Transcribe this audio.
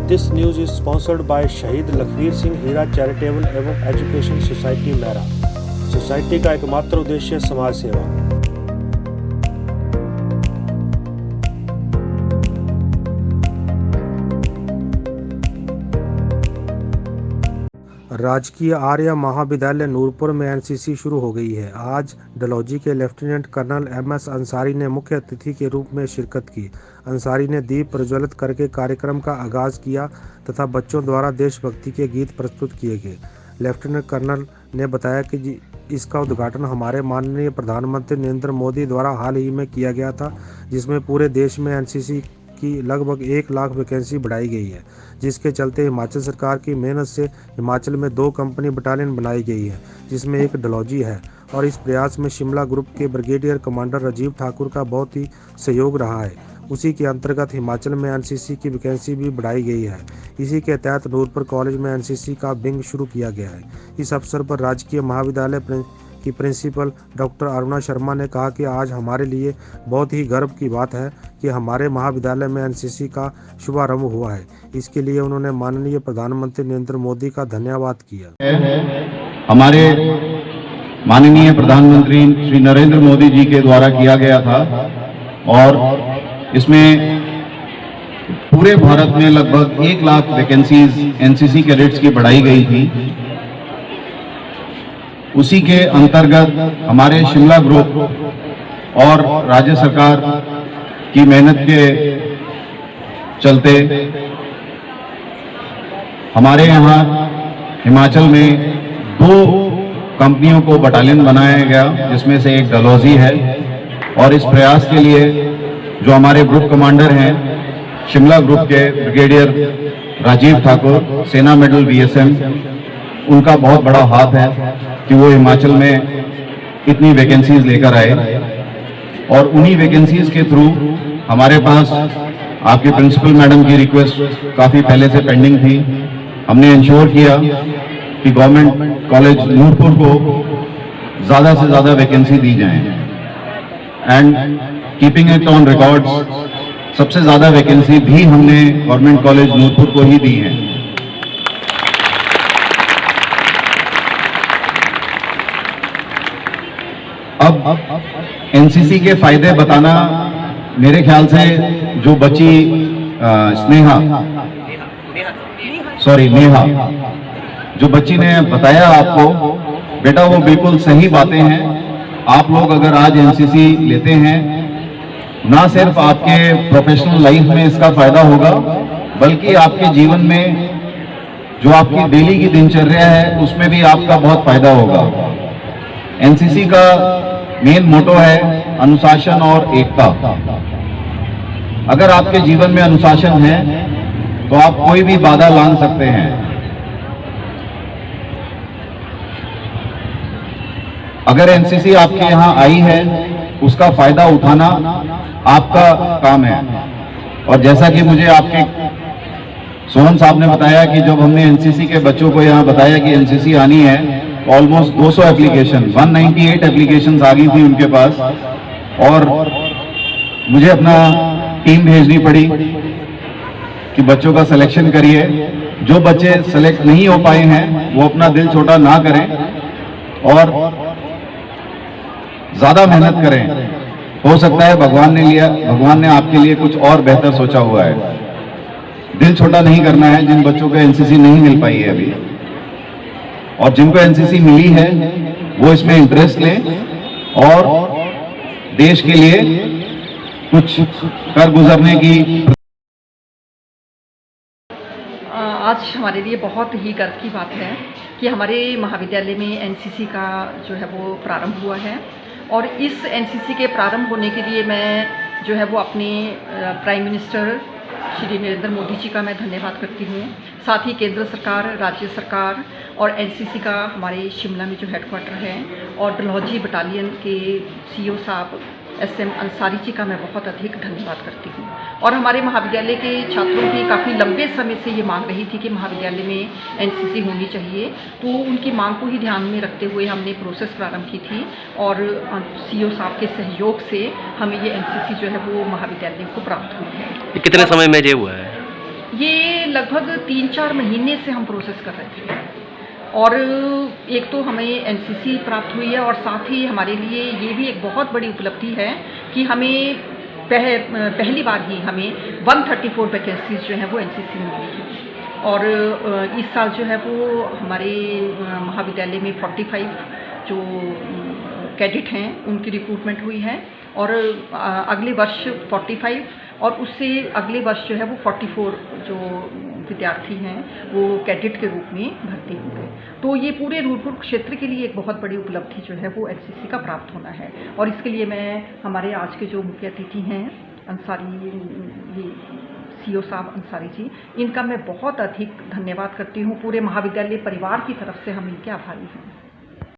This news is sponsored by शहीद लखवीर सिंह हीरा charitable एवं education society मैरा। Society का एकमात्र उद्देश्य समाज सेवा। राजकीय आर्य महाविद्यालय नूरपुर में एनसीसी शुरू हो गई है। आज डलहौजी के लेफ्टिनेंट कर्नल एमएस अंसारी ने मुख्य अतिथि के रूप में शिरकत की। अंसारी ने दीप प्रज्वलित करके कार्यक्रम का आगाज किया तथा बच्चों द्वारा देशभक्ति के गीत प्रस्तुत किए गए। लेफ्टिनेंट कर्नल ने बताया कि इसका उद्घाटन हमारे माननीय प्रधानमंत्री नरेंद्र मोदी द्वारा हाल ही में किया गया था, जिसमें पूरे देश में एनसीसी की लगभग 1 लाख वैकेंसी बढ़ाई गई है, जिसके चलते हिमाचल सरकार की मेहनत से हिमाचल में 2 कंपनी बटालियन बनाई गई है, जिसमें एक डलहौजी है। और इस प्रयास में शिमला ग्रुप के ब्रिगेडियर कमांडर राजीव ठाकुर का बहुत ही सहयोग रहा है। उसी के अंतर्गत हिमाचल में एनसीसी की वैकेंसी भी बढ़ाई गई है। इसी के तहत नूरपुर कॉलेज में एनसीसी का विंग शुरू किया गया है। इस अवसर पर राजकीय महाविद्यालय की प्रिंसिपल डॉक्टर अरुणा शर्मा ने कहा कि आज हमारे लिए बहुत ही गर्व की बात है कि हमारे महाविद्यालय में एनसीसी का शुभारंभ हुआ है। इसके लिए उन्होंने माननीय प्रधानमंत्री नरेंद्र मोदी का धन्यवाद किया। हमारे माननीय प्रधानमंत्री श्री नरेंद्र मोदी जी के द्वारा किया गया था और इसमें पूरे भारत में लगभग 1 लाख वैकेंसीज एनसीसी कैडेट्स की बढ़ाई गई थी। उसी के अंतर्गत हमारे शिमला ग्रुप और राज्य सरकार की मेहनत के चलते हमारे यहाँ हिमाचल में 2 कंपनियों को बटालियन बनाया गया, जिसमें से एक डलहौजी है। और इस प्रयास के लिए जो हमारे ग्रुप कमांडर हैं शिमला ग्रुप के ब्रिगेडियर राजीव ठाकुर, सेना मेडल बीएसएम, उनका बहुत बड़ा हाथ है कि वो हिमाचल में इतनी वैकेंसीज लेकर आए। और उन्हीं वैकेंसीज के थ्रू हमारे पास आपके प्रिंसिपल मैडम की रिक्वेस्ट काफ़ी पहले से पेंडिंग थी। हमने इंश्योर किया कि गवर्नमेंट कॉलेज नूरपुर को ज़्यादा से ज़्यादा वैकेंसी दी जाए and keeping it on records सबसे ज़्यादा वैकेंसी भी हमने गवर्नमेंट कॉलेज नूरपुर को ही दी है। अब एनसीसी के फायदे बताना, मेरे ख्याल से जो बच्ची नेहा जो बच्ची ने बताया आपको, बेटा वो बिल्कुल सही बातें हैं। आप लोग अगर आज एनसीसी लेते हैं, ना सिर्फ आपके प्रोफेशनल लाइफ में इसका फायदा होगा, बल्कि आपके जीवन में जो आपकी डेली की दिनचर्या है उसमें भी आपका बहुत फायदा होगा। एनसीसी का मेन मोटो है अनुशासन और एकता। अगर आपके जीवन में अनुशासन है तो आप कोई भी बाधा लांघ सकते हैं। अगर एनसीसी आपके यहां आई है, उसका फायदा उठाना आपका काम है। और जैसा कि मुझे आपके सोहन साहब ने बताया कि जब हमने एनसीसी के बच्चों को यहां बताया कि एनसीसी आनी है, ऑलमोस्ट 200 एप्लीकेशन 198 एप्लीकेशन आ गई थी उनके पास। और मुझे अपना टीम भेजनी पड़ी कि बच्चों का सिलेक्शन करिए। जो बच्चे सेलेक्ट नहीं हो पाए हैं वो अपना दिल छोटा ना करें और ज्यादा मेहनत करें। हो सकता है भगवान ने आपके लिए कुछ और बेहतर सोचा हुआ है। दिल छोटा नहीं करना है। जिन बच्चों को एनसीसी नहीं मिल पाई है अभी, और जिनको एनसीसी मिली है, वो इसमें इंटरेस्ट लें और देश के लिए कुछ कर गुजरने की। आज हमारे लिए बहुत ही गर्व की बात है कि हमारे महाविद्यालय में एनसीसी का जो है वो प्रारंभ हुआ है। और इस एनसीसी के प्रारंभ होने के लिए मैं जो है वो अपने प्राइम मिनिस्टर श्री नरेंद्र मोदी जी का मैं धन्यवाद करती हूँ। साथ ही केंद्र सरकार, राज्य सरकार और एनसीसी का हमारे शिमला में जो हेडक्वार्टर है और डलहौजी बटालियन के सीईओ साहब एसएम अंसारी जी का मैं बहुत अधिक धन्यवाद करती हूँ। और हमारे महाविद्यालय के छात्रों की काफ़ी लंबे समय से ये मांग रही थी कि महाविद्यालय में एनसीसी होनी चाहिए, तो उनकी मांग को ही ध्यान में रखते हुए हमने प्रोसेस प्रारंभ की थी और सीईओ साहब के सहयोग से हमें ये एनसीसी जो है वो महाविद्यालय को प्राप्त हुई है। कितने समय में ये हुआ है? ये लगभग 3-4 महीने से हम प्रोसेस कर रहे थे और एक तो हमें एनसीसी प्राप्त हुई है और साथ ही हमारे लिए ये भी एक बहुत बड़ी उपलब्धि है कि हमें पहली बार ही हमें 134 वैकेंसीज जो हैं वो एनसीसी में मिली हैं और इस साल जो है वो हमारे महाविद्यालय में 45 जो कैडेट हैं उनकी रिक्रूटमेंट हुई है और अगले वर्ष 45 और उससे अगले वर्ष जो है वो 44 जो विद्यार्थी हैं वो कैडेट के रूप में भर्ती होंगे। तो ये पूरे रूरपुर क्षेत्र के लिए एक बहुत बड़ी उपलब्धि जो है वो एनसीसी का प्राप्त होना है और इसके लिए मैं हमारे आज के जो मुख्य अतिथि हैं अंसारी ये सीओ साहब अंसारी जी, इनका मैं बहुत अधिक धन्यवाद करती हूँ। पूरे महाविद्यालय परिवार की तरफ से हम इनके आभारी हैं।